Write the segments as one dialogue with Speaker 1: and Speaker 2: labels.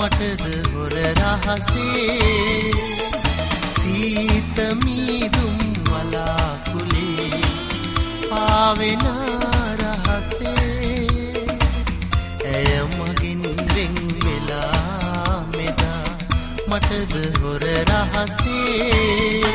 Speaker 1: මටද හොර රහසේ සීත මීදුම් වලාකුලේ පාවෙන රහසේ ඇය මගින් වෙන් වෙලා මෙදා මටද හොර රහසේ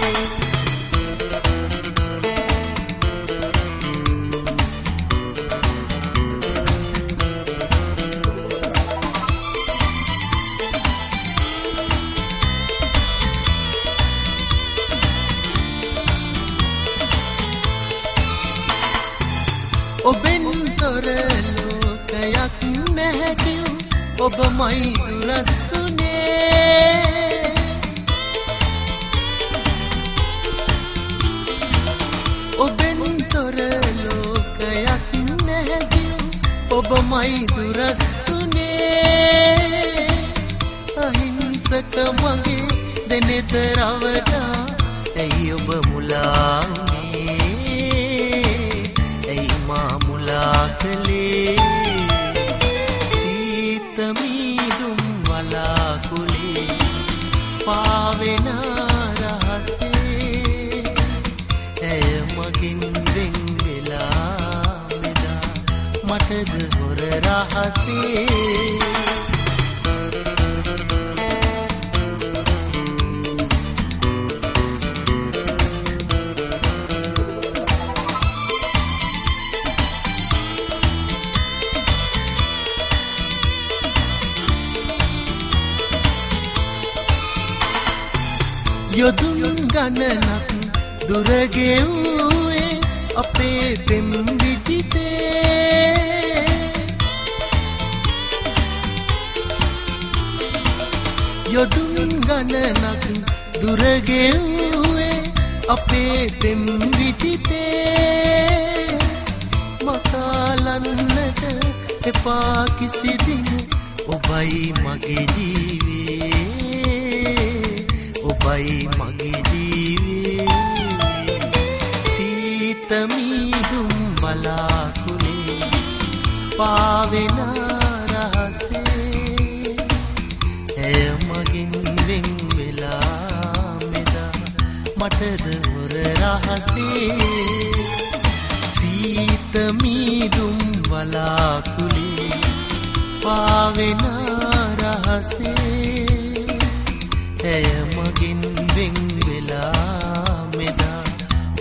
Speaker 1: ඔබෙන් තොර ලෝකයක් නැහැකිව ඔබමයි දුරස්ුනේ ඔබෙන් තොර ලෝකයක් නැහැකිව ඔබමයි දුරස්ුනේ අහිංසක මගේ දෙනෙත රවටා ඇයි ඔබ මුලා කලේ සීත මීදුම් වලාකුලේ පාවෙන රහසේ ඇය මගින් වෙන් වෙලා මෙදා මටද හොර රහසේ යොදුන් ගණනක් දුර ගෙව්වේ අපේ පෙම් විජිතේ යොදුන් ගණනක් දුර ගෙව්වේ අපේ පෙම් විජිතේ මකාලන්නට එපා කිසි දින ඔබයි මගේ ජීවේ ඔබයි මගේ ජීවේ සීත මීදුම් බලාකුලේ පාවෙන රහසේ ඇය මගින් වෙන් වෙලා මෙදා මටද හොර රහසේ සීත මීදුම් බලාකුලේ පාවෙන රහසේ ඇය මගින් වෙන් වෙලා මෙදා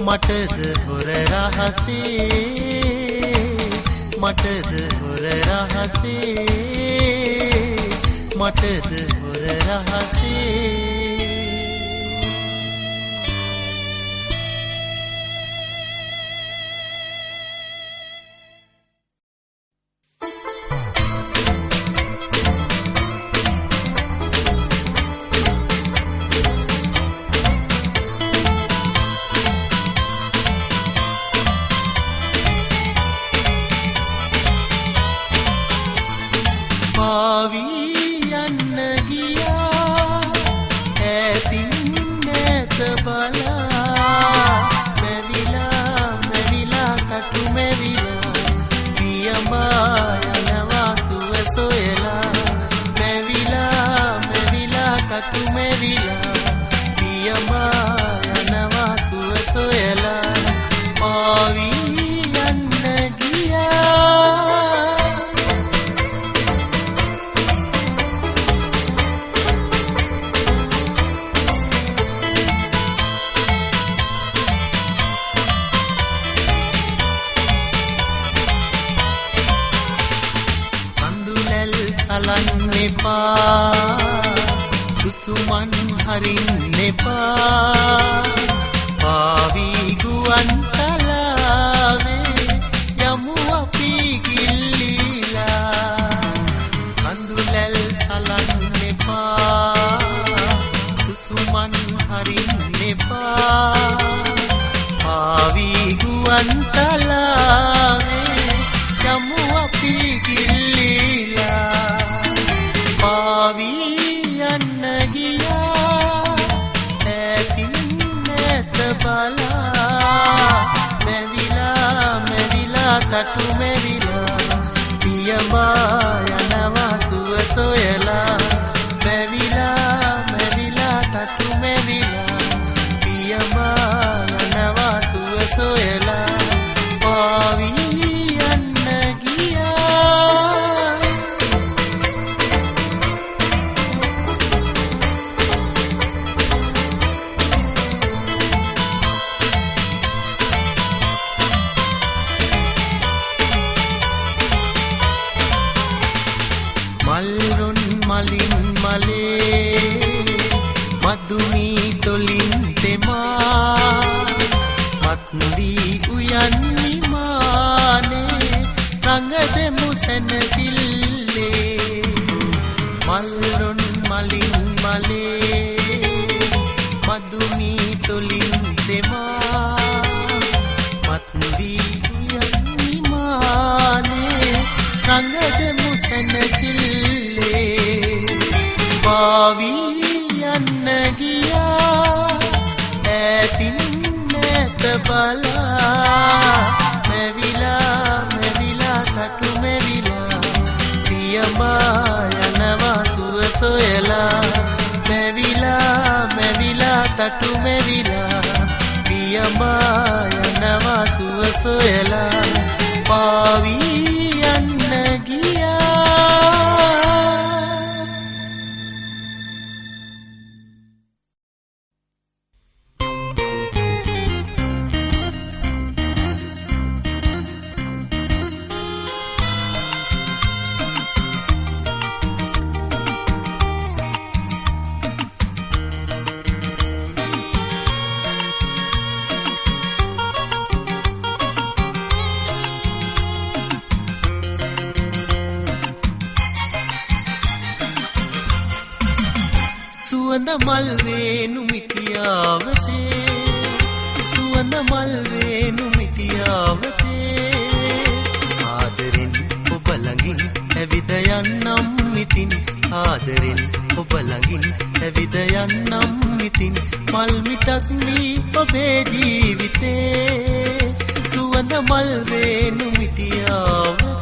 Speaker 1: මටද හොර රහසේ මටද හොර රහසේ මටද හොර රහසේ සුසුමන් හරින්න එපා පාවී ගුවන් තලාවේ යමු අපි ගිල්ලිලා කඳුලැල් සලන්න එපා සුසුමන් හරින්න එපා පාවී ගුවන් තලාවේ යමු අපි ගිල්ලිලා පාවී යන්න ගියා ඈතින් නැත බලා මෙවිලා තටු මෙවිලා පියඹා යනවා සුව සොයලා මලින් මලේ මදුමී තොලින් තෙමා මත්දී උයන්නි මානේ රඟදෙමු සැනසිල්ලේ මල්රොන් මලින් මලේ මදුමී තොලින් තෙමා මත්දී උයන්නි මානේ රඟදෙමු සැනසිල්ලේ පාවී යන්න ගියා ඈතින් නැත බලා මෙවිලා තටු මෙවිලා පියඹා යනවා සුව සොයලා මෙවිලා තටු මෙවිලා පියඹා යනවා සුව සොයලා පාවී යන්න ගියා සුවඳ මල් රේණු මිටියාවතේ සුවඳ මල් රේණු මිටියාවතේ ආදරෙන් ඔබ ළඟින් ඇවිද යන්නම් මිතින් ආදරෙන් ඔබ ළඟින් ඇවිද යන්නම් මිතින් මල් මිටක් වී ඔබේ ජීවිතේ සුවඳ මල් රේණු මිටියාවතේ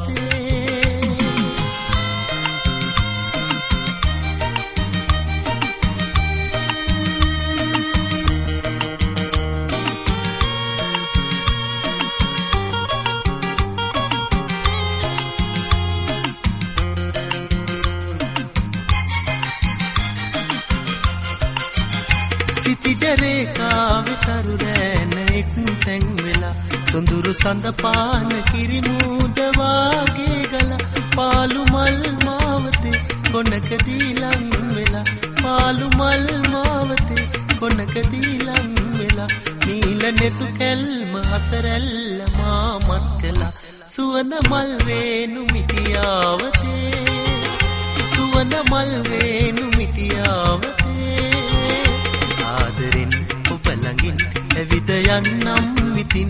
Speaker 1: රේඛාවේ තරු රැන එක් තැන් වෙලා සොඳුරු සඳ පාන කිරිමුද වාගේ ගලා පාලු මල් මාවතේ කොනකදී ලං වෙලා පාලු මල් මාවතේ කොනකදී ලං වෙලා නීල නෙතු කැල්ම හසරැල්ල මාමත් කළා සුවඳ මල් රේණු මිටියාවතේ සුවඳ මල් රේණු මිටියාවතේ ආදරෙන් ඔබ ළඟින් ඇවිද යන්නම් මිතින්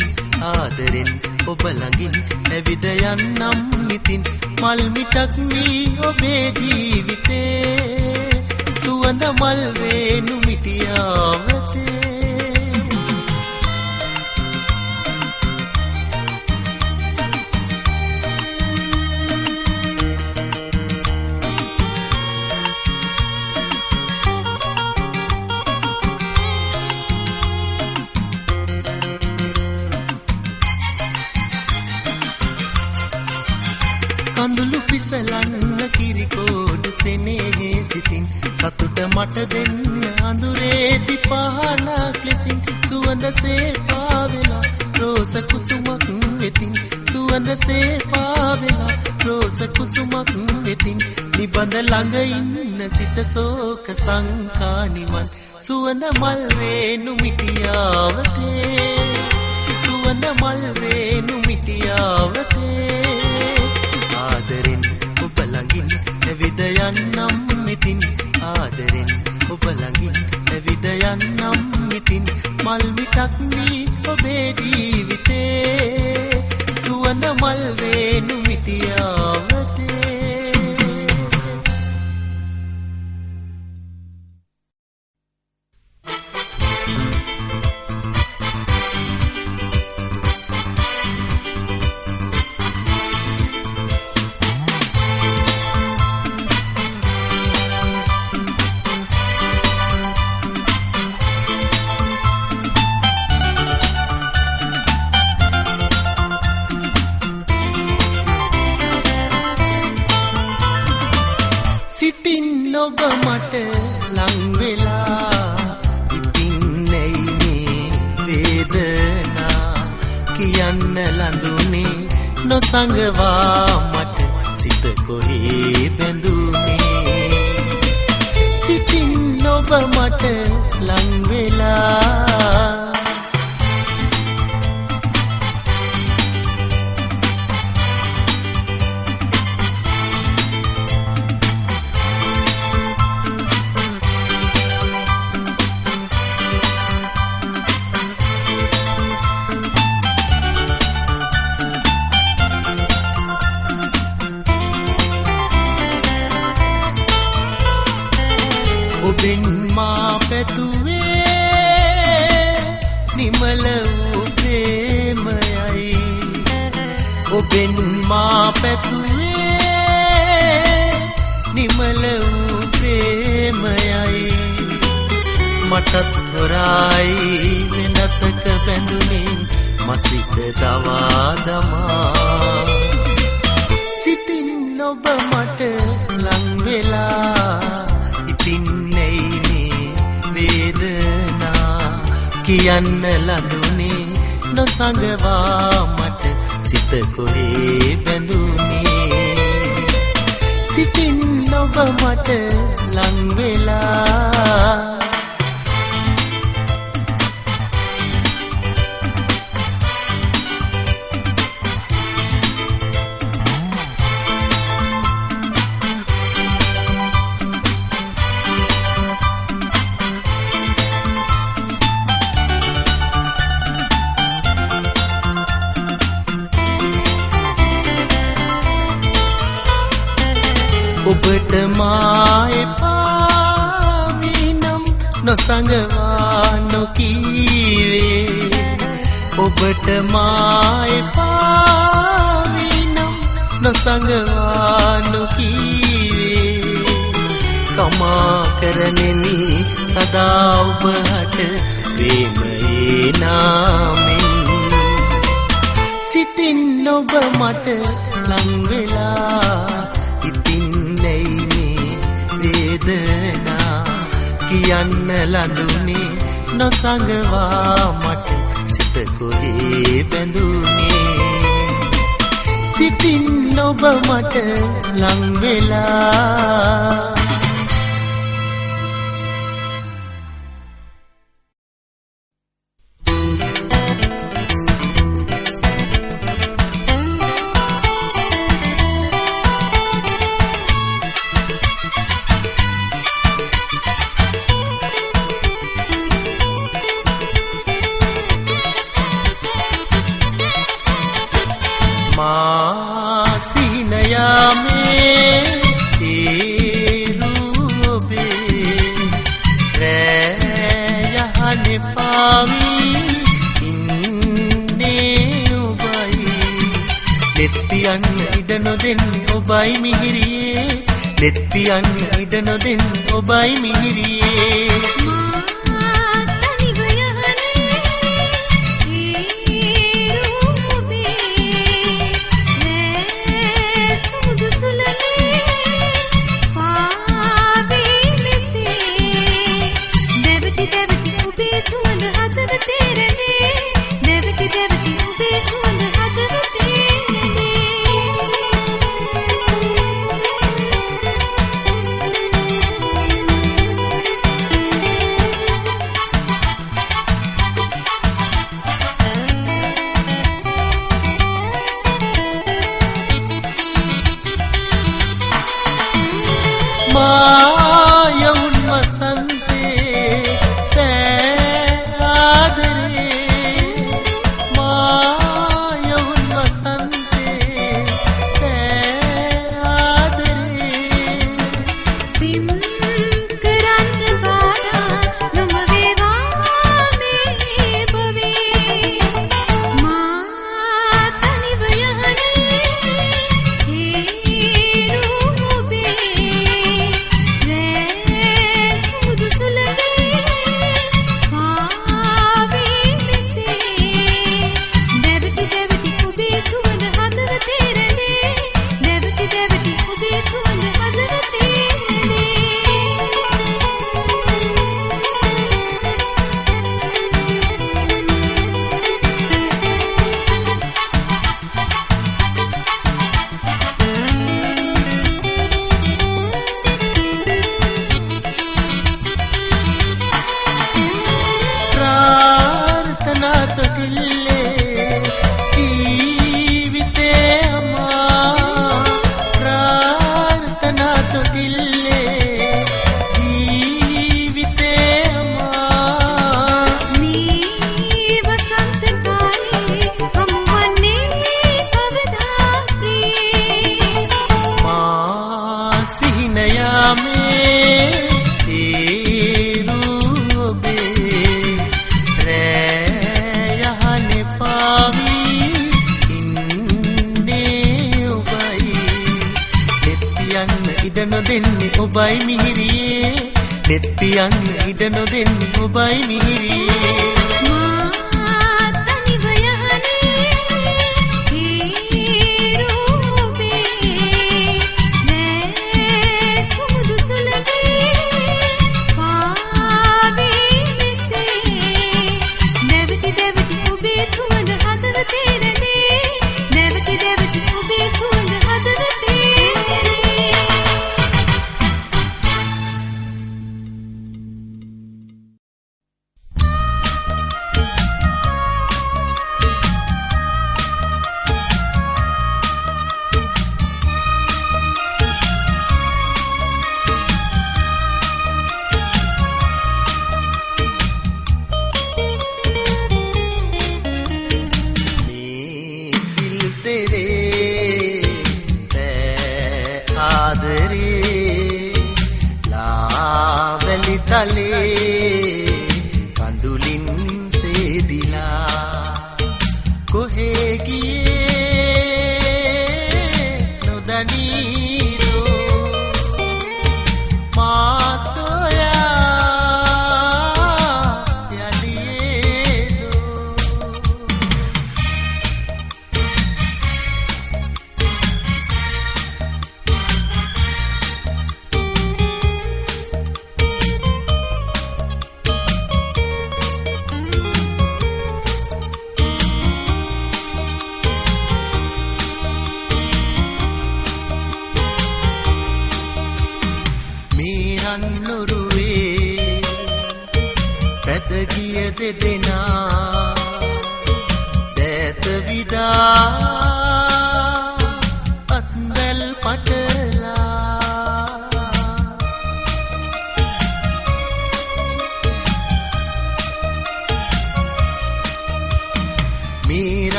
Speaker 1: ආදරෙන් ඔබ ළඟින් ඇවිද යන්නම් මිතින් මල් මිටක් වී ඔබේ ජීවිතේ සුවඳ මල් රේණු මිටියාවතේ කඳුළු පිසලන්න කිරිකෝඩු සෙනෙහේ සිතින් සතුට මට දෙන්න අඳුරේ දිපහනක් ලෙසින් සුවඳසේ පාවෙලා රෝස කුසුමක් වෙතින් සුවඳසේ පාවෙලා රෝස කුසුමක් වෙතින් නිබඳ ළඟ ඉන්න සිත සෝක සංකානිවන් සුවඳ මල් රේණු මිටියාවතේ සුවඳ මල් රේණු මිටියාවතේ ආදරෙන් ඔබ ළඟින් ඇවිද යන්නම් මිතින් ආදරෙන් ඔබ ළඟින් ඇවිද යන්නම් මිතින් මල් මිටක් වී ඔබේ ජීවිතේ සුවඳ මල් රේණු මිටියාවතේ ඔබ මට ලං වෙලා ඉතින් නැයි මේ වේදනා කියන්න ලඳුනේ නොසඟවා මට සිත කොහේ බැඳුනේ මට ලං වෙලා ඔබෙන් මා පැතුවේ නිමල වූ ප්‍රේමයයි ඔබෙන් මා පැතුවේ නිමල වූ ප්‍රේමයයි මටත් හොරයි වෙනතක බැඳුනේ මසිත දවා දමා සිතින් ඔබ මට ලං වෙලා ඉතින් වේදනා කියන්න ලඳුනේ නොසඟවා මට සිත කොහේ බැඳුනේ සිතින් ඔබ මට ලං වෙලා ඔබට මා එපා වීනම් නොසඟවා නොකීවේ ඔබට මා එපා වීනම් නොසඟවා නොකීවේ කමා කරනෙමි සදා ඔබට ප්‍රේමයේ නාමෙන් සිතින් ඔබ මට ලං වෙලා ඉතින් වේදනා කියන්න ලඳුනේ නොසඟවා මට සිත කොහේ බැඳුනේ සිතින් ඔබ මට ලං වෙලා ඔබයි මිහිරියේ ලෙත් පියන්න ඉඩ නොදෙන් ඔබයි මිහිරියේ
Speaker 2: මා තනිව යහනේ ඒ රූපේ නෑ සුදු සුලනේ පාවී මෙසේ දෙවටි දෙවටි ඔබේ සුවඳ හදවතේ රැඳේ දෙවටි දෙවටි ඔබේ සුවඳ හදවතේ
Speaker 1: मायउन वसंते ते आदरे मायउन वसंते ते आदरे
Speaker 2: बिम करन बादा नम वेवा में बवे मा तनि वयहने हे रूपे
Speaker 1: පියන්න ඉඩ නොදෙන්නේ ඔබයි මිහිරියේ නෙත් පියන්න ඉඩ නොදෙන්නේ ඔබයි මිහිරියේ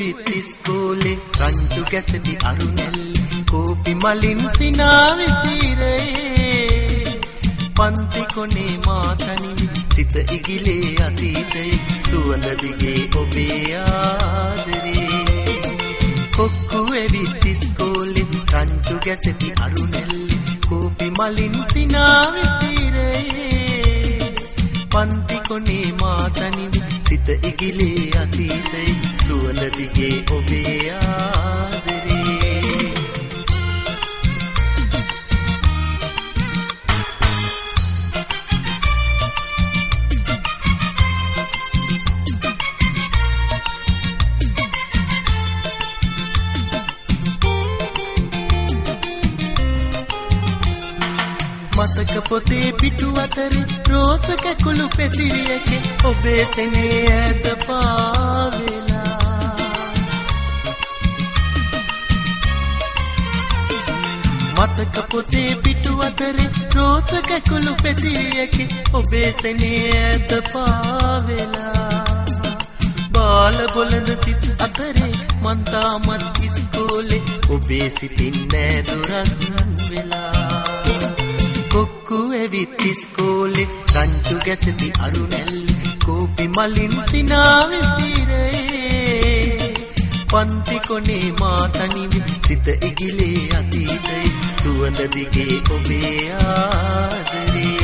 Speaker 1: එවිත් ඉස්කෝලේ රංචු ගැසටි අරුණැල්ලේ කෝපි මලින් සිනාවිසිරේ පන්ති කොනේ මාතනිවි සිත ඉගිලේ අතීතයේ සුවඳ දිගේ ඔබේ ආදරේ කොක්කු එවිත් ඉස්කෝලේ රංචු ගැසටි අරුණැල්ලේ කෝපි මලින් සිනාවිසිරේ පන්ති කොනේ මාතනිවි සිත ඉගිලේ අතීතයේ සුවඳ දිගේ ඔබේ ආදරේ මතක පොතේ පිටු අතරේ රෝස කැකුළු පෙතිවියකේ ඔබේ සෙනේ ඇත පාවෙලා මතක පොතේ පිටු අතරේ රෝස කැකුළු පෙතිවියකේ ඔබේ සෙනේ ඇත පාවෙලා බාල බොළඳ සිත් අතරේ මන් තාමත් ඉස්කෝලේ ඔබේ සිතින් නෑ දුරස්නන් වෙලා කොක්කු එවිත් ඉස්කෝලේ රංචු ගැසටි අරුණැල්ලේ කෝපි මලින් සිනාවිසිරේ පන්ති කොනේ මාතනිවි සිත ඉගිලේ අතීතයේ සුවඳ දිගේ ඔබේ ආදරේ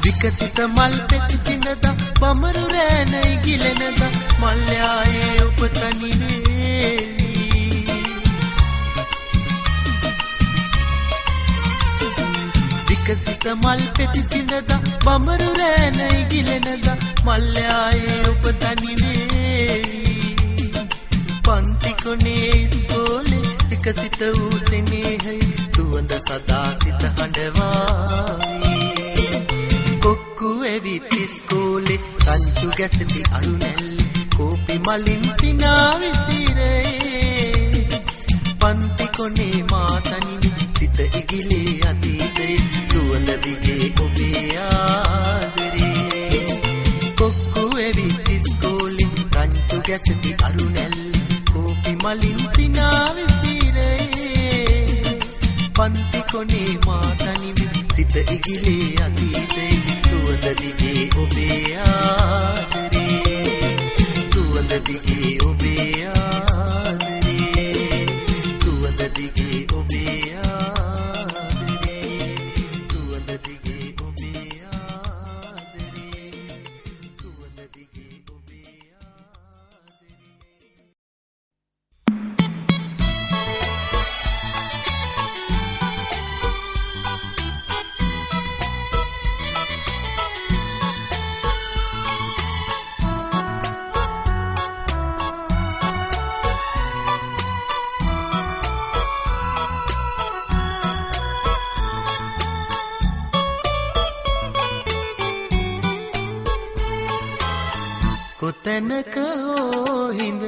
Speaker 1: විකසිත මල් පෙති සිනද බමරු රෑනයි ගිලෙනද මල්යායේ උපතනි වේවි විකසිත මල් පෙති සිනද බමරු රෑනයි ගිලෙනද මල්යායේ උපතනි වේවි පන්ති කොනේ ඉස්කෝලේ විකසිත වූ සෙනෙහයි සුවඳ සදා සිත හඬවාවි කොක්කු එවිත් ඉස්කෝලේ රංචු ගැසටි අරුණැල්ලේ කෝපි මලින් සිනාවිසිරේ පන්ති කොනේ මාතනිවි සිත ඉගිලේ අතීතයේ සුවඳ දිගේ ඔබේ ආදරේ කොක්කු එවිත් ඉස්කෝලේ රංචු ගැසටි අරුණැල්ලේ කෝපි මලින් සිනාවිසිරේ පන්ති කොනේ මාතනිවි සිත ඉගිලේ අතීතයේ සුවඳ දිගේ ඔබේ ආදරේ සුවඳ දිගේ ඔබේ ආදරේ සුවඳ දිගේ ඔබේ ආදරේ සුවඳ දිගේ ඔබේ ආදරේ සුවඳ දිගේ ඔබේ කොතැනක හෝ හිඳ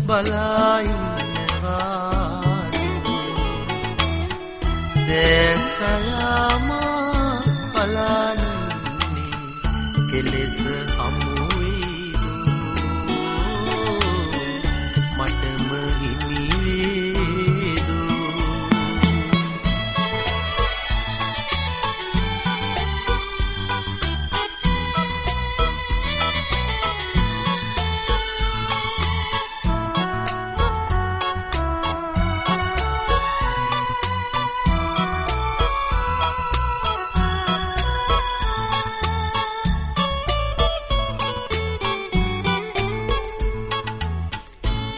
Speaker 1: බලා ඉන්නවා දැසයාමා බලන්නේ කෙලෙස හමුවීදු මටම හිමිවේදු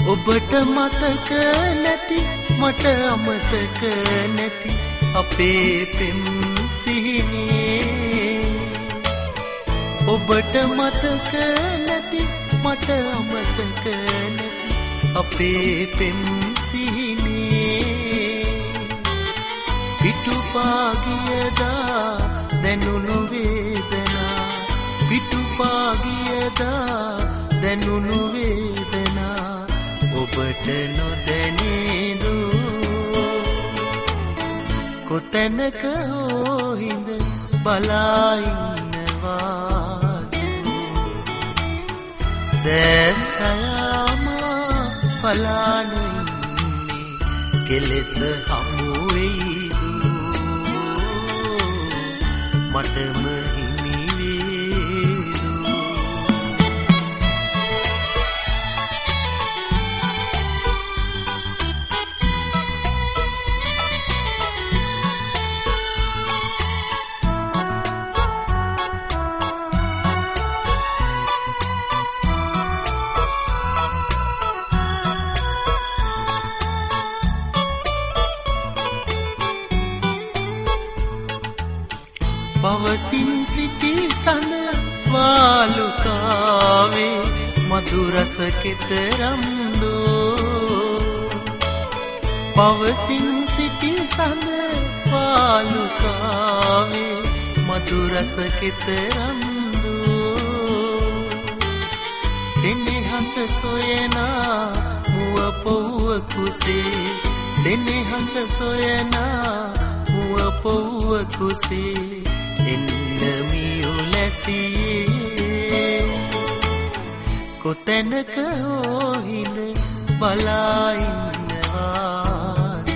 Speaker 1: ඔබට මතක නැති මට අමතක නැති අපේ පෙම් සිහිනේ ඔබට මතක නැති මට අමතක නැති අපේ පෙම් සිහිනේ පිටුපා ගියදා දැනුණු වේදනා පිටු සිපා ගියදා දැනුණු වේදනා ඔබට නොදැනේදු කොතැනක හෝ හිඳ බලා ඉන්නවාද දැසයාමා බලාන ඉන්නේ කෙලෙස හමු වෙයිදු මටම හිමි වේදු පවසින් සිටි සඳ වාලුකාවේ මధుරස කෙතරම්දෝ පවසින් සිටි සඳ වාලුකාවේ මధుරස කෙතරම්දෝ සෙනෙහස සොයනා මුව පොව්ව කුසේ සෙනෙහස සොයනා මුව පොව්ව කුසේ එන්න මියුලැසියේ කොතැනක හෝ හිඳ බලා ඉන්නවාද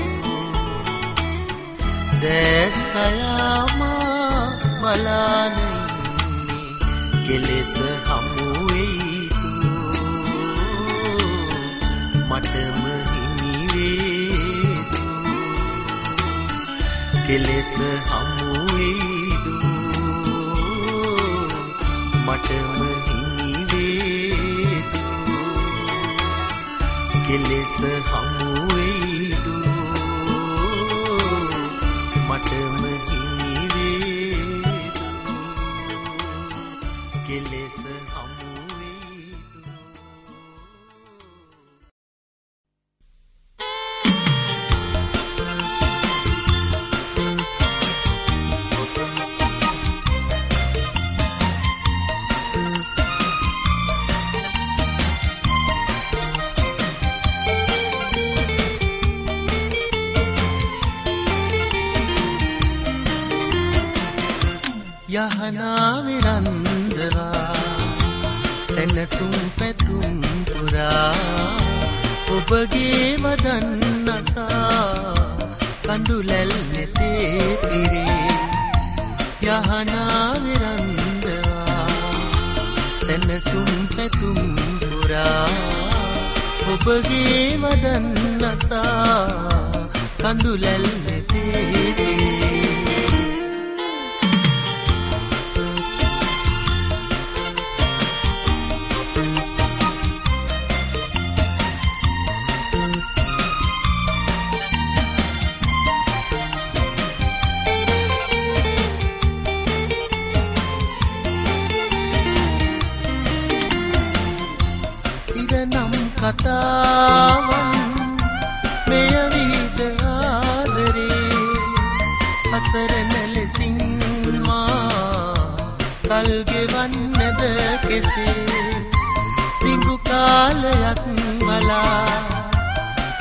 Speaker 1: දැසයාමා බලාන ඉන්නේ කෙලෙස හමු වෙයිදු මටම හිමි වේදු කෙලෙස හමු වෙයිදු මටම හිමි වේදු කෙලෙස හමු වෙයිදු මටම හිමි වේදු කෙලෙස හමු වෙයිදු යහනාවේ රන්දවා සැනසුම් පැතුම් පුරා ඔබගේ වදන් අසා කඳුලැල් නෙතේ පිරේ යහනාවේ රන්දවා සැනසුම් පැතුම් පුරා ඔබගේ වදන් අසා කඳුලැල් නෙතේ පිරේ කතාවන් මෙය විවිධ ආදරේ අසරණ ලෙසින් මා කල් ගෙවන්නද කෙසේ දිගු කාලයක් බලා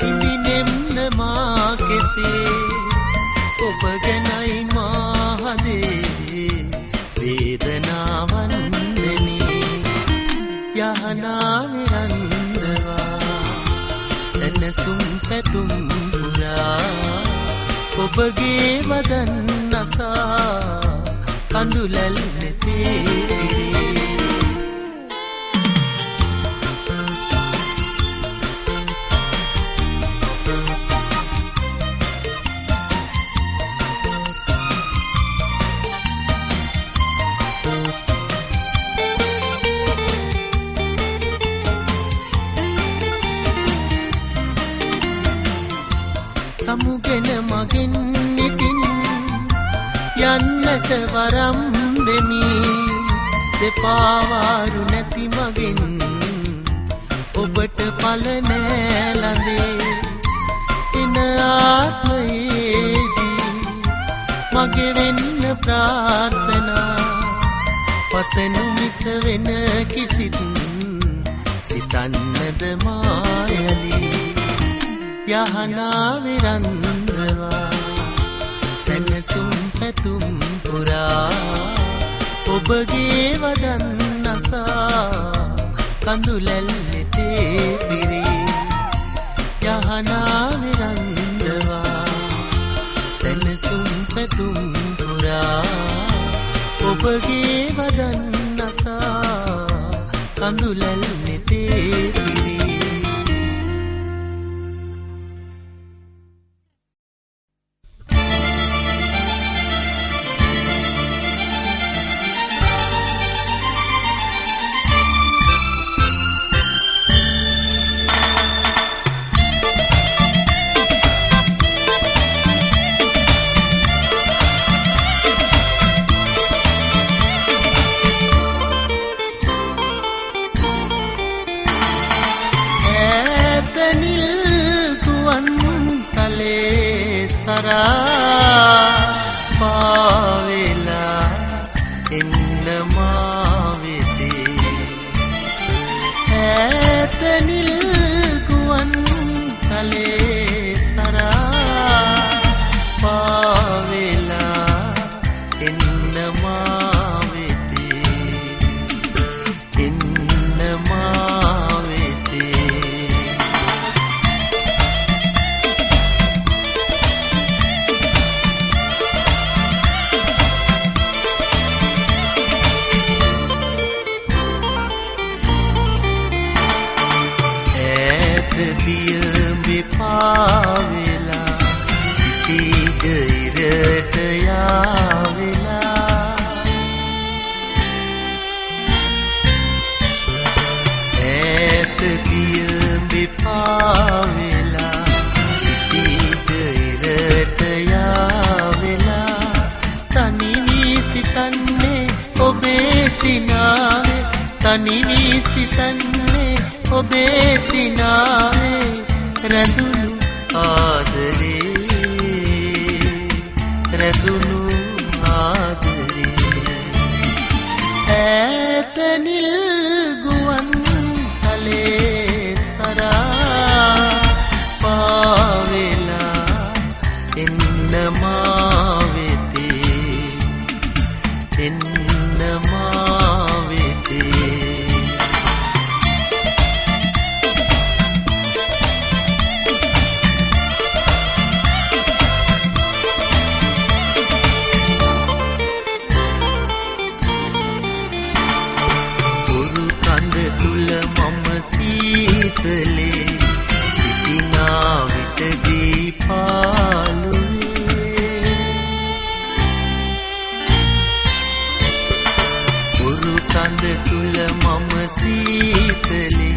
Speaker 1: ඉඳිනෙම්ද මා කෙසේ ඔබ ගැනයි මා හදේ වේදනාවන් දෙනේ යහනාවේ සැනසුම් පැතුම් පුරා ඔබගේ වදන් අසා කඳුලැල් නෙතේ පිරේ සමුගෙන මගෙන් ඉතින් යන්නට වරම් දෙමි දෙපාවාරු නැති මගෙන් ඔබට පල නෑ ළඳේ එන ආත්මයේදී මගේ වෙන්න ප්‍රාර්ථනා පතනු මිස වෙන කිසිත් සිතන්නද මායලි යහනාවෙ රන්දවා සැනසුම් පැතුම් පුරා ඔබගේ වදන් නසා කඳුලැල් නෙතේ පිරී යහනාවෙ රන්දවා සැනසුම් පැතුම් පුරා ඔබගේ වදන් නසා කඳුලැල් නෙතේ පිරී පාවෙලා එන්න මාවෙතේ ඈතනිල් ගුවන් තලේ සරා පාවෙලා එන්න මාවෙතේ එන්න මාවෙතේ දියඹේ පාවෙලා සිටීග ඉරට යාවෙලා ඈත දියඹේ පාවෙලා සිටීග ඉරට යාවෙලා තනි වී සිතන්නේ ඔබේ සිනාවේ තනි වී සිතන්නේ ඔබේ සිනාවේ රැඳුණු ආදරේ ඈතනිල් ගුවන් තලේ සරා පාවෙලා එන්න මාවෙතේ එන්න මාවෙතේ සීතලේ සිටිනා විටදී පාළුවේ උරු කඳ තුල මම සීතලේ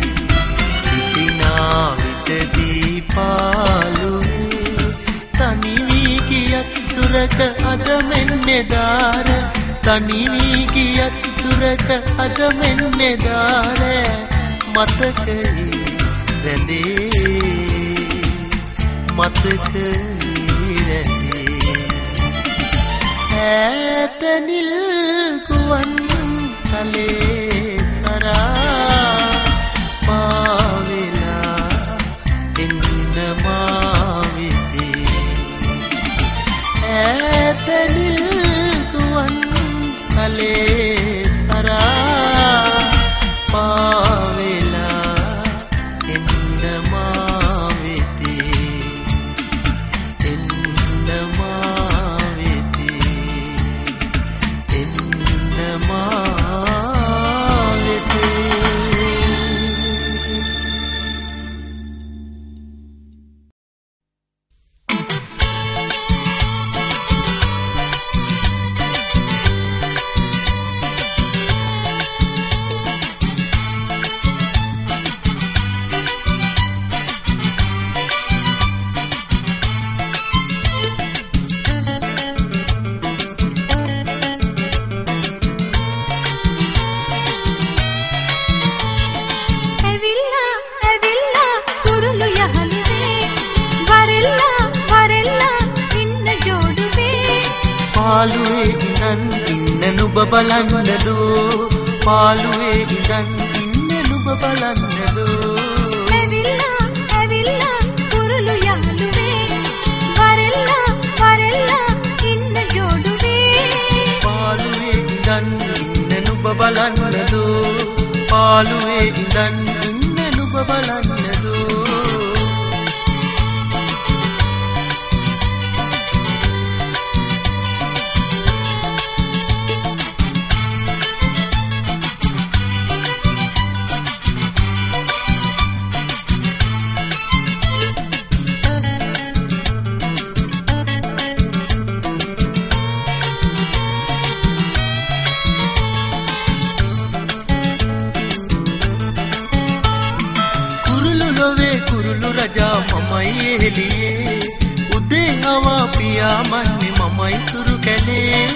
Speaker 1: සිටිනා විටදී පාළුවේ තනි වී ගියත් දුරක අද මෙන්නේ දාර තනි වී ගියත් දුරක අද මෙන්නේ දාර මතකයේ රැඳේ මතකයේ රැඳේ ඈතනිල් ගුවන් තලේ සරා පාවෙලා එන්න මාවෙතේ ඈතනිල් ගුවන් තලේ සරා පාවෙලා එන්න මාවෙතේ එන්න මාවෙතේ එන්න මාවෙතේ පාළුවේ ඉඳන් ඉන්න නුඹ බලන්නදෝ පාළුවේ ඉඳන් ඉන්න නුඹ බලන්නදෝ
Speaker 2: ඇවිල්ලා ඇවිල්ලා කුරුළු යහළුවේ වරෙල්ලා වරෙල්ලා ඉන්න ජෝඩුවේ
Speaker 1: පාළුවේ ඉඳන් ඉන්න නුඹ බලන්නදෝ පාළුවේ ඉඳන් ඉන්න නුඹ බලන්නදෝ මමයි එළියේ උදේ හවා පියාඹන්නේ මමයි තුරු කැලේ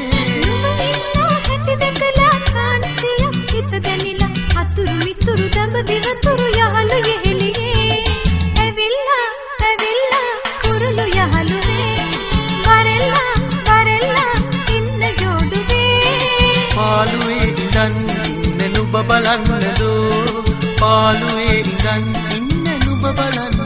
Speaker 2: හැටි දැකලා කාන්සිය හිත දැනිලා අතුරු මිතුරු දඹදිව තුරු යහළු එළියේ ඇවිල්ලා ඇවිල්ලා කුරුළු යහළුවේ වරෙල්ලා වරෙල්ලා ඉන්න ජෝඩුවේ
Speaker 1: පාළුවේ ඉඳන් ඉන්න නුඹ බලන්නදෝ පාළුවේ ඉඳන් ඉන්න නුඹ බලන්නදෝ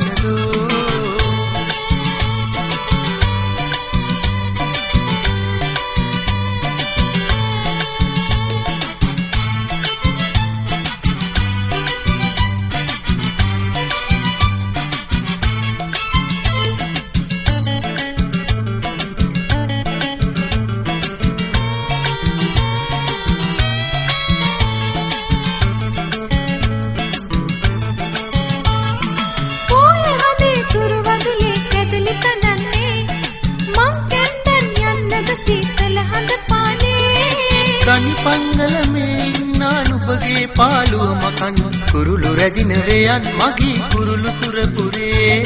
Speaker 1: පංගලමේ ඉන්නා නුඹගේ පාළුව මකන් කුරුළු රැදින වේයන් මගේ කුරුළු සුරපුරේ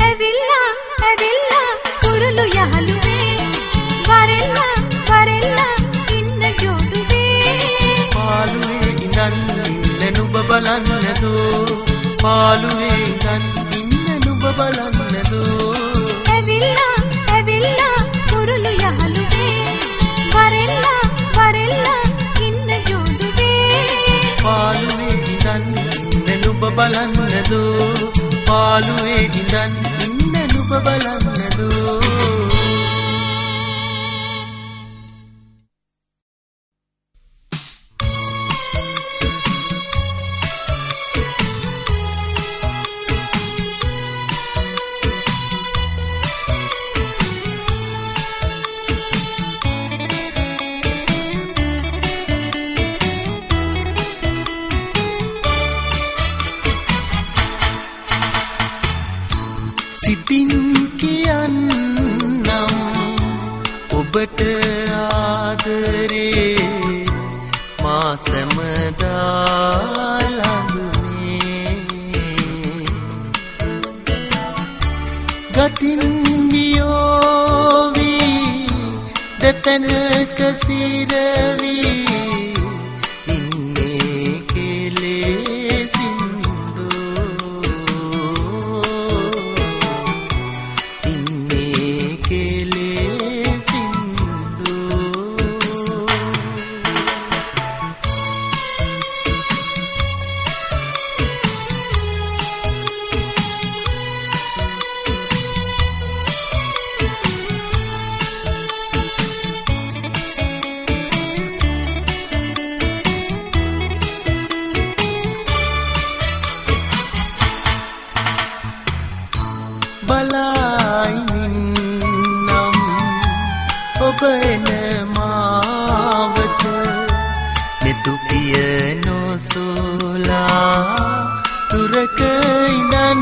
Speaker 2: ඇවිල්ලා ඇවිල්ලා කුරුළු යහළුවේ වරෙල්ලා වරෙල්ලා ඉන්න ජෝඩුවේ
Speaker 1: පාළුවේ ඉඳන් ඉන්න නුඹ බලන්නදෝ පාළුවේ ඉඳන් ඉන්න නුඹ බලන්නදෝ
Speaker 2: ඇවිල්ලා ඇවිල්ලා කුරුළු යහළුවේ වරෙල්ලා වරෙල්ලා ඉන්න ජෝඩුවේ
Speaker 1: පාළුවේ ඉඳන් ඉන්න නුඹ බලන්නදෝ පාළුවේ ඉඳන් ඉන්න නුඹ බලන්නදෝ සිතින් කියන්නම් ඔබට ආදරේ මා සැමදා ළඟුනේ ගතින් වියෝවි දෙතනක සිරවි බලයිමින්නම් ඔබ එන මාවත මෙතුපිය නොසෝලා දුරක ඉඳන්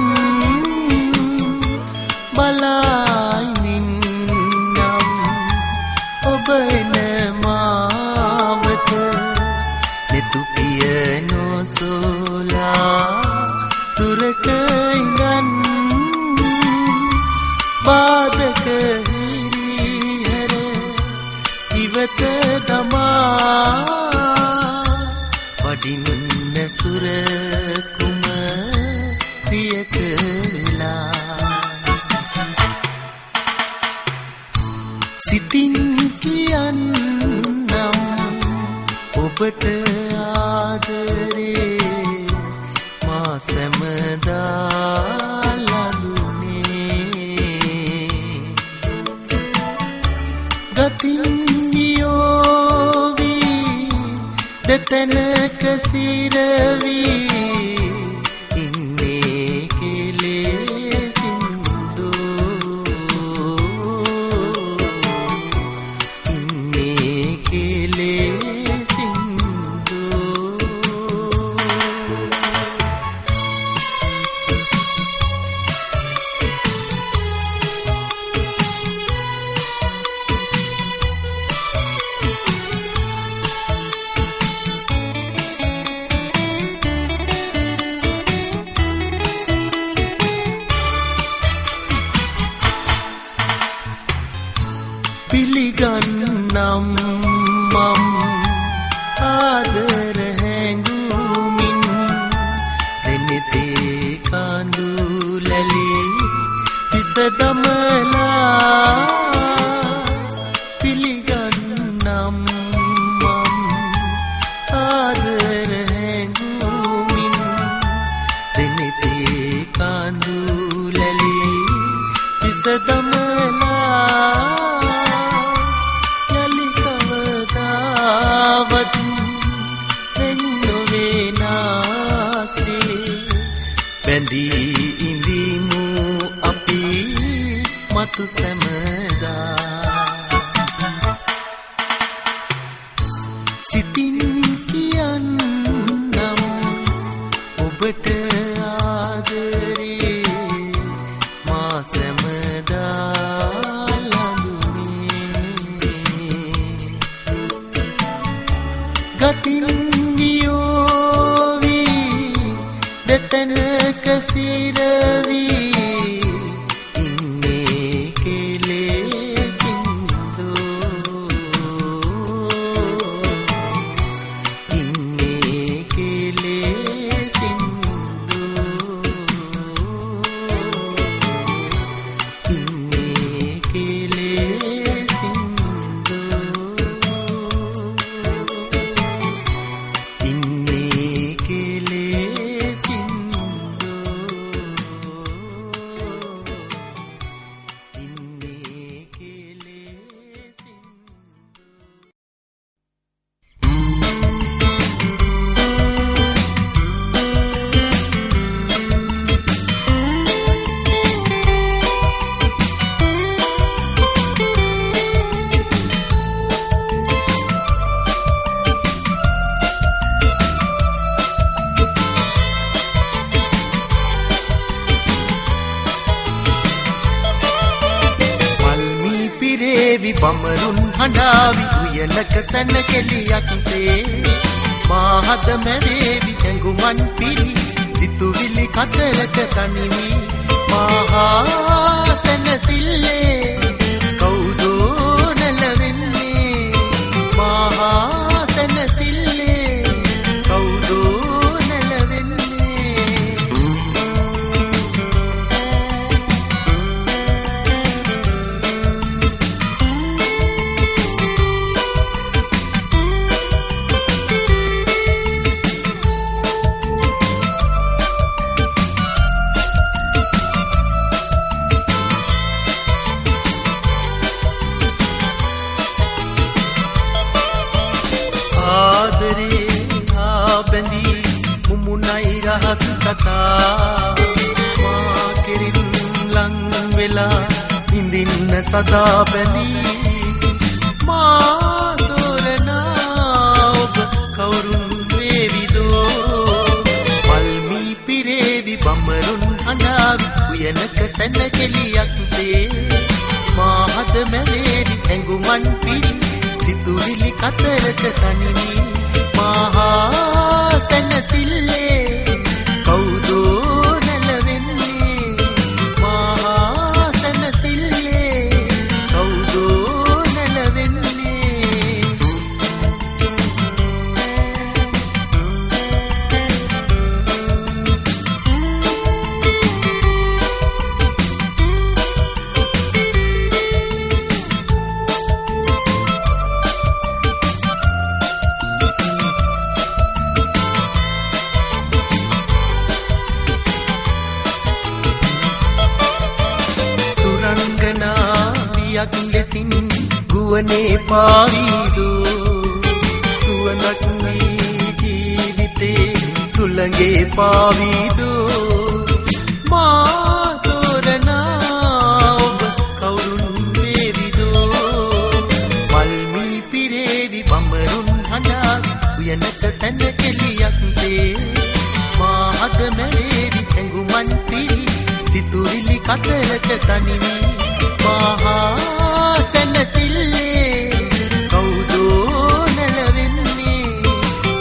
Speaker 1: බලයිමින්නම් ඔබ එන මාවත මෙතුපිය නොසෝලා දුරක ඉඳන් පාදක හිරිහැර ඉවත දමා වඩින්න සුරකුම ප්‍රියක වෙලා සිතින් කියන්නම් ඔබට ආදරේ මා සැමදා ලඳුනේ ගතින් වියෝවී දෙතැනක සිරවී ඉන්නේ කෙලෙසින්දෝ ඉන්නේ පිළිගන්නම් මම් ආදර හැඟුමින් දෙනෙතේ කඳුලැලි විසදමලා පිළිගන්නම් මම් ආදර හැඟුමින් දෙනෙතේ කඳුලැලි විසදමලා බැඳී ඉඳිමු අපි මතු සැමදා සිතින් කියන්නම් ඔබට ආදරේ මා සැමදා ලඳුනේ ගතින් දෙතැනක සිරවී ඉන්නේ කෙලෙසින්දෝ ඉන්නේ කෙලෙසින්දෝ ඉන්නේ කෙලෙසින්දෝ ඉන්නේ බමරුන් හඬාවි උයනක සැනකෙලියක්සේ මාහද මැවේවි ඇඟුමන් පිරි සිතුවිලි කතරක තනිමි මහා සැනසිල්ලේ කවුදෝ නැලවෙන්නේ මහා සැනසිල්ලේ කවුදෝ රහස් කතා මා කෙරින් ලං වෙලා ඉඳින්න සදා බැඳී මා තෝරනා ඔබ කවුරුන් වේවිදෝ මල්මී පිරේවි බඹරුන් හඬාවි උයනක සැනකෙලියක්සේ මාහද මැවේවි ඇඟුමන් පිරි සිතුවිලි කතරක තනිමි මහා සැනසිල්ලේ කවුදෝ නැලවෙන්නේ මහා සැනසිල්ලේ කවුදෝ නැලවෙන්නේ කවියක් ලෙසින් ගුවනේ පාවිදෝ සුවඳක් වී ජීවිතේ සුළඟේ පාවිදෝ මා තෝරනා ඔබ කවුරුන් වේවිදෝ මල්මී පිරේවි බඹරුන් හඬාවි උයනක සැනකෙලියක් සේ මා හද මැරේවි ඇඟුමන් පිරි සිතුවිලි කතරක තනිවි මහා සැනසිල්ලේ කවුදෝ නැලවෙන්නේ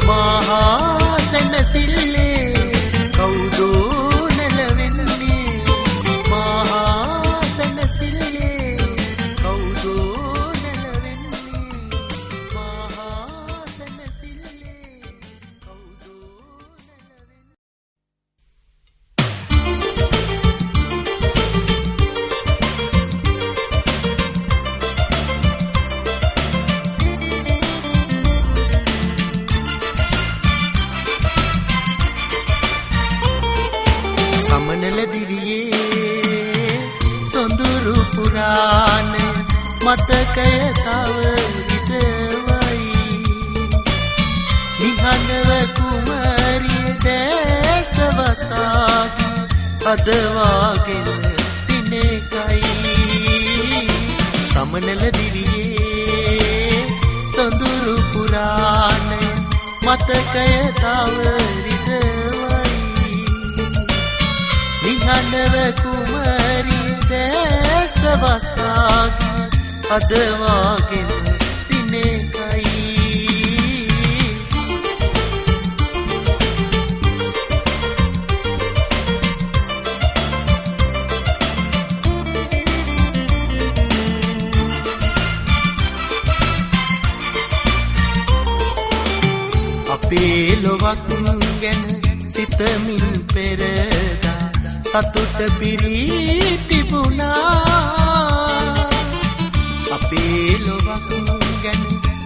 Speaker 1: මහා සැනසිල්ලේ කවුදෝ නැලවෙන්නේ මහා සැනසිල්ලේ කවුදෝ නැලවෙන්නේ මහා සැනසිල්ලේ කවුදෝ නැලවෙන්නේ සමනල දිවියේ සොඳුරු පුරාණ මතකය තව විදවයි නිහඬව කුමරිය දැස වසාගි අදවාගෙන දිනකයි සමනල දිවියේ සොඳුරු පුරාණ මතකය තව විදවයි නිහඬව කුමරිය දැස වසාගි අදවාගෙන දිනකයි අපේ ලොවක් ගැන සිතමින් පෙරදා සතුට පිරී තිබුණා අපේ ලොවක් ගැන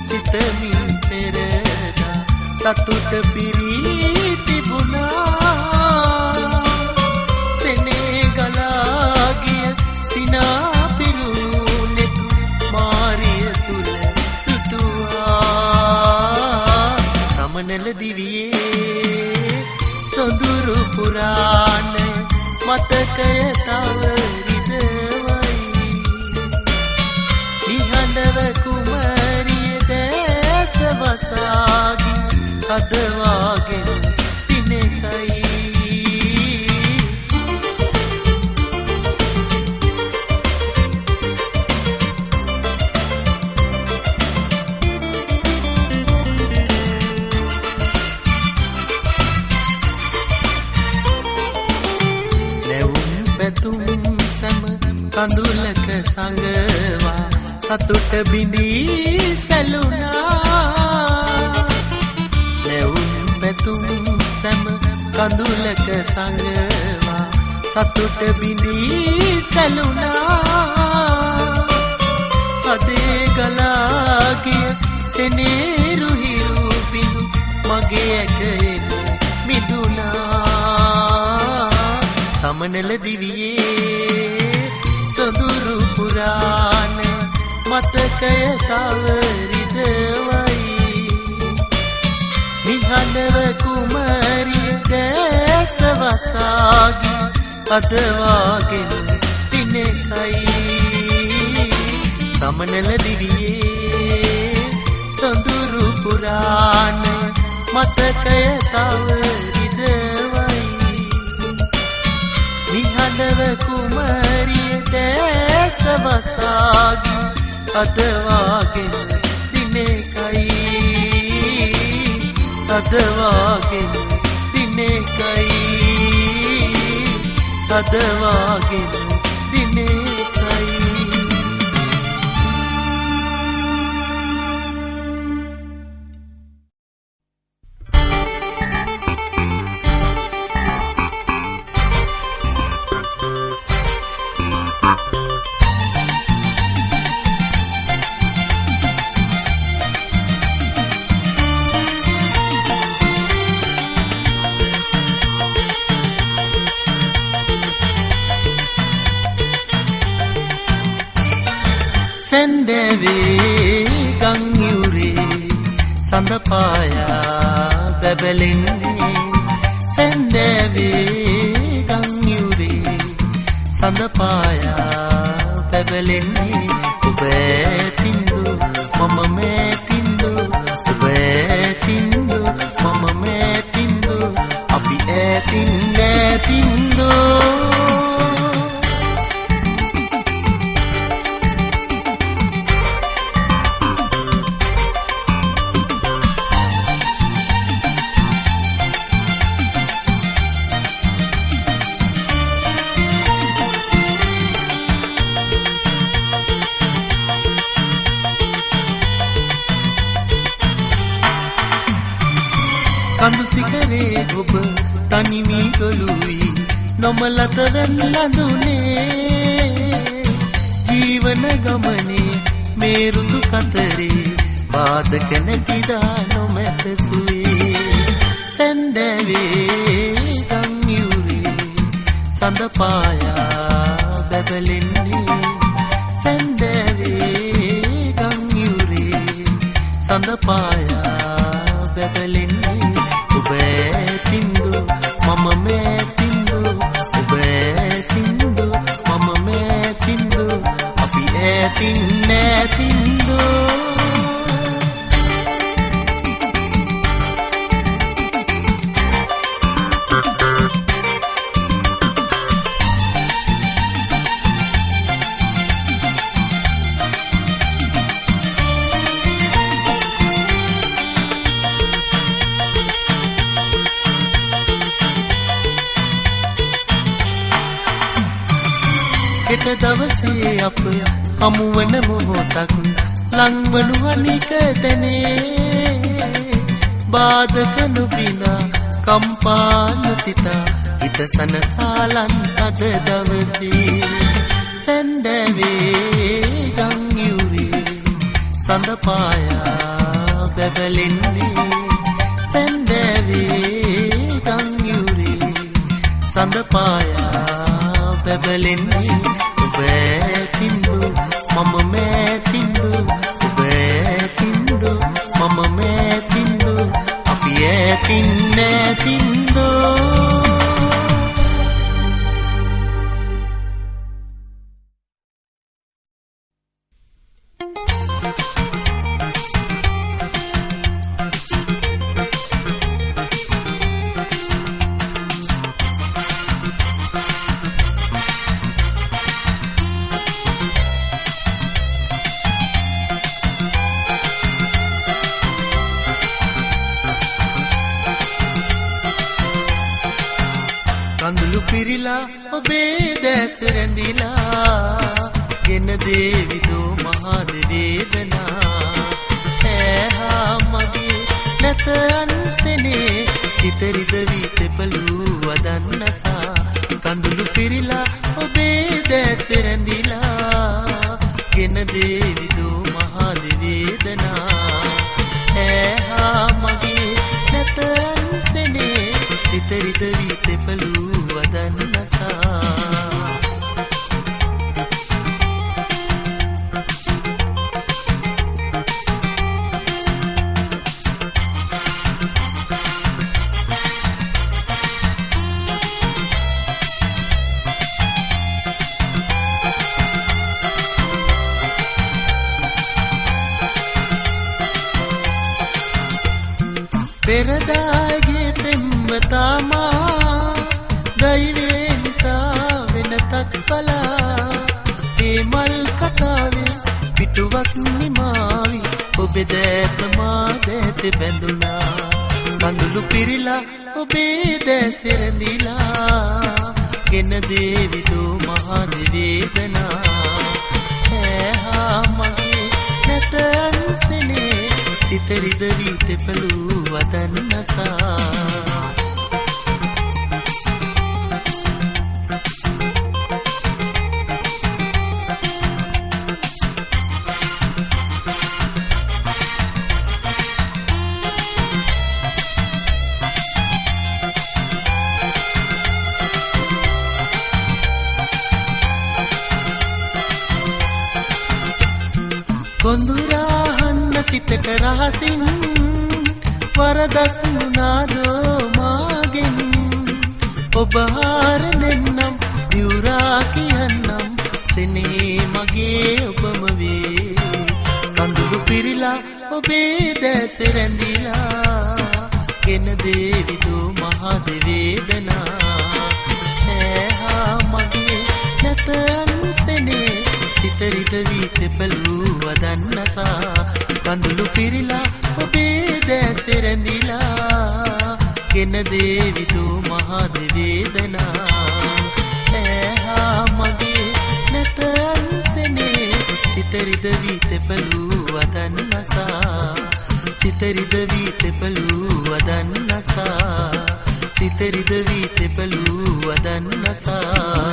Speaker 1: සිතමින් පෙරදා සතුට පිරී තිබුණා සෙනේ ගලා ගිය සිනා පිරුණු නෙතු මාරිය තුල තුටුවා සමනල දිවියේ සොඳුරු පුරාණ මතකය තව රිදවයි නිහඬව කුමරිය දැස වසාගි අදවාගෙන දිනකයි කඳුලක සංගවා සතුට බිඳී සැලුණා නැවුම් පැතුම් සැම කඳුලක සංගවා සතුට බිඳී සැලුණා අදේ ගලා ගිය සෙනේරු හිරු බිඳු මගේ ඇකෙම මිදුණා සමනල දිවියේ සොඳුරු පුරාණ මතකය තව රිදවයි නිහඬව කුමරිය දැස වසාගි අදවාගෙන දිනකයි සමනල දිවියේ සොඳුරු පුරාණ මතකය තව රිදවයි නිහඬව කුමරිය දැස වසාගි අදවාගෙන දිනකයි අදවාගෙන දිනකයි අදවාගෙන දිනකයි සැන්දෑවේ ගං යුරේ සඳ පායා බැබලෙන්නේ සැන්දෑවේ ගං යුරේ සඳ පායා බැබලෙන්නේ ඔබ ඇතින්දු මම මෑතින්දු ඔබ ඇතින්දු මම මෑතින්දු අපි ඇතින් නැතින්දු කඳු සිකරේ ඔබ තනිවී ගොළුයි නොමලත වෙල්ලඳුනේ ජීවන ගමනේ මේ ඍතු කතරේ බාධක නැතිදා නොමැත සුවේ සැන්දෑවේ ගං යුරේ සඳ පායා බැබලෙන්නේ සැන්දෑවේ ගං යුරේ සඳ පායා බැබලෙන්නේ ඔබ ඇතින්දු මම මෑතින්දු ඔබ ඇතින්දු මම මෑතින්දු අපි ඇතින් නැතින්දු හෙට දවසේ අප හමුවන මොහොතක් ලංවනු අනික දැනේ බාධක නොබිනා කම්පාන සිතා හිත සනසාලන් අද දවසේ සැන්දෑවේ ගං යුරේ සඳ පායා බැබලෙන්නේ සැන්දෑවේ ගං යුරේ සඳ පායා බැබලෙන්නේ ඔබ ඇතින්දු මම මෑතින්දු ඔබ ඇතින්දු මම මෑතින්දු අපි ඇතින් නැතින්දු කඳුළු පිරිලා ඔබේ දැස රැඳිලා ගෙන දේවිදෝ මහා වේදනා ඇහා මගේ නැත අන්සනේ සිතරිද විතපලු වදන්නසා කඳුළු පිරිලා ඔබේ දැස රැඳිලා ගෙන දේවිදෝ මහා වේදනා ඇහා මගේ නැත අන්සනේ සිතරිද විතපලු වදන්නසා පෙරදාගේ පෙම්වතාමා දෛවේ නිසා වෙනතක් කලා ඒ මල් කතාවේ පිටුවක් නිමාවි ඔබේ දැත මා දැත බැඳුනා කඳුළු පිරිලා ඔබේ දැස රැඳිලා ගෙන දේවිදෝ මහා වේදනා ඇහා මගේ නැත අන්සනේ සිතරිද විතපලු වදන්නසා සොඳුරාහන්න සිතට රහසින් වරදක් වුණාදෝ මාගෙන් ඔබ හාරනෙන්නම් දිවුරා කියන්නම් සෙනේ මගේ ඔබම වේ කඳුළු පිරිලා ඔබේ දැස රැඳිලා ගෙන දේවිදෝ මහද වේදනා ඈහා මගේ නැත අන්සනේ සිතරිද වී තෙපලූ වදන්නසා කඳුළු පිරිලා ඔබේ දැස රැඳිලා ගෙන දේවිදෝ මහද වේදනා ඈහා මගේ නැත අන්සනේ සිතරිද වී තෙපලූ වදන්නසා සිතරිද වී තෙපලූ වදන්නසා සිතරිද වී තෙපලූ වදන්නසා